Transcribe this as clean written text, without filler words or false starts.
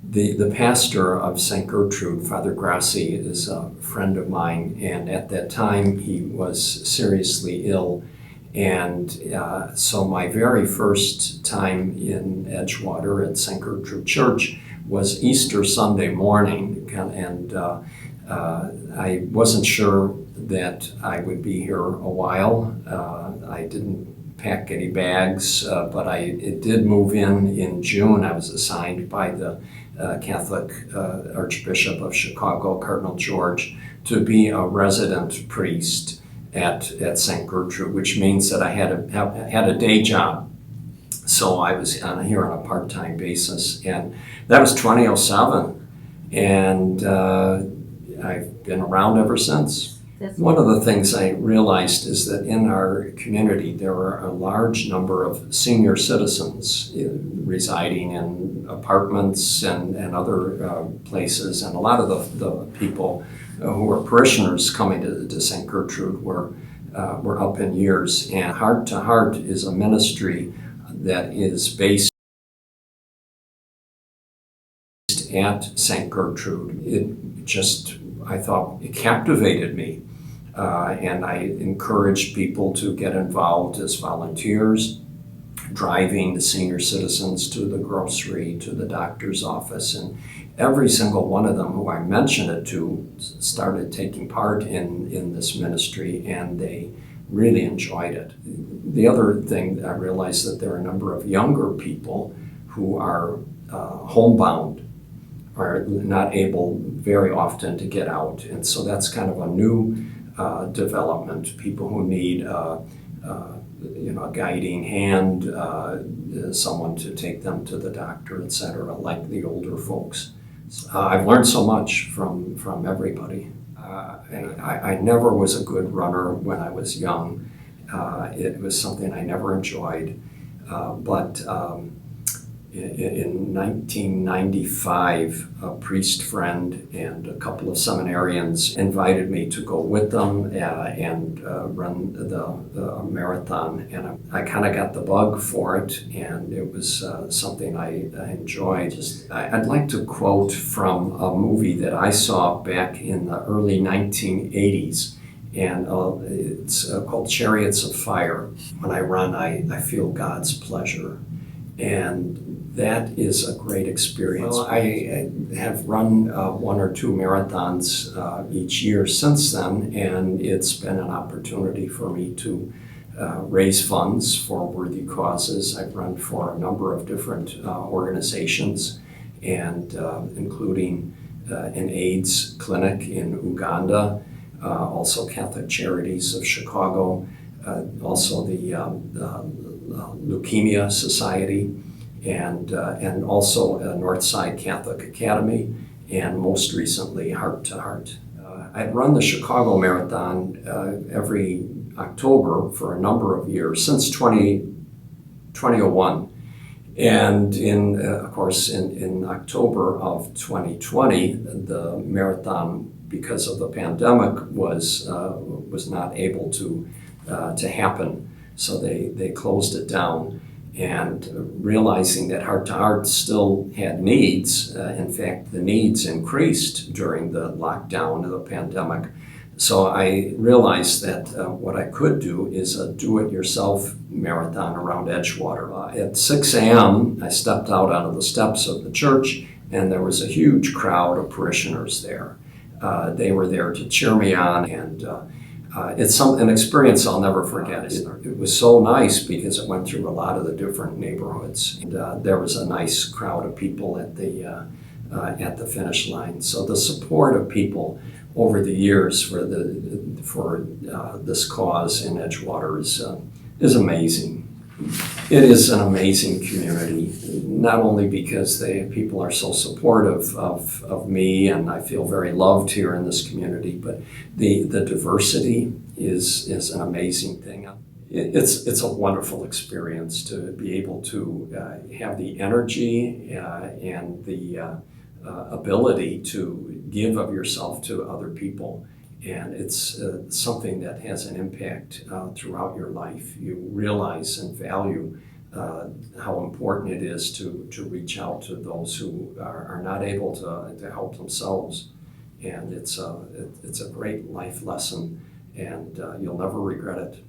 The pastor of St. Gertrude, Father Grassi, is a friend of mine, and at that time he was seriously ill. And so my very first time in Edgewater at St. Gertrude Church was Easter Sunday morning, and I wasn't sure that I would be here a while. I didn't pack any bags, but I did move in June. I was assigned by the Catholic Archbishop of Chicago, Cardinal George, to be a resident priest at St. Gertrude, which means that I had a day job. So I was here on a part-time basis, and that was 2007, and I've been around ever since. One of the things I realized is that in our community there are a large number of senior citizens residing in apartments and other places, and a lot of the people who were parishioners coming to St. Gertrude were up in years. And Heart to Heart is a ministry that is based at St. Gertrude. It just, I thought, it captivated me. And I encouraged people to get involved as volunteers, driving the senior citizens to the grocery, to the doctor's office, and every single one of them who I mentioned it to started taking part in this ministry, and they really enjoyed it. The other thing, I realized that there are a number of younger people who are homebound, are not able very often to get out, and so that's kind of a new development. People who need a guiding hand, someone to take them to the doctor, etc., like the older folks. I've learned so much from everybody. I never was a good runner when I was young. It was something I never enjoyed, but in 1995, a priest friend and a couple of seminarians invited me to go with them and run the marathon. And I kind of got the bug for it, and it was something I enjoyed. I'd like to quote from a movie that I saw back in the early 1980s. And it's called Chariots of Fire. When I run, I feel God's pleasure. And that is a great experience. Well, I have run one or two marathons each year since then, and it's been an opportunity for me to raise funds for worthy causes. I've run for a number of different organizations, and including an AIDS clinic in Uganda, also Catholic Charities of Chicago, also the Leukemia Society, and also Northside Catholic Academy, and most recently Heart to Heart. I'd run the Chicago Marathon every October for a number of years, since 2001. And of course, in October of 2020, the marathon, because of the pandemic, was not able to happen. So they closed it down, and realizing that Heart to Heart still had needs, in fact, the needs increased during the lockdown of the pandemic. So I realized that what I could do is a do-it-yourself marathon around Edgewater. At 6 a.m., I stepped out onto the steps of the church, and there was a huge crowd of parishioners there. They were there to cheer me on, and it's an experience I'll never forget. It was so nice because it went through a lot of the different neighborhoods, and there was a nice crowd of people at the finish line. So the support of people over the years for this cause in Edgewater is amazing. It is an amazing community, not only because people are so supportive of me, and I feel very loved here in this community, but the diversity is an amazing thing. It's a wonderful experience to be able to have the energy and the ability to give of yourself to other people. And it's something that has an impact throughout your life. You realize and value how important it is to reach out to those who are not able to help themselves. And it's a great life lesson, and you'll never regret it.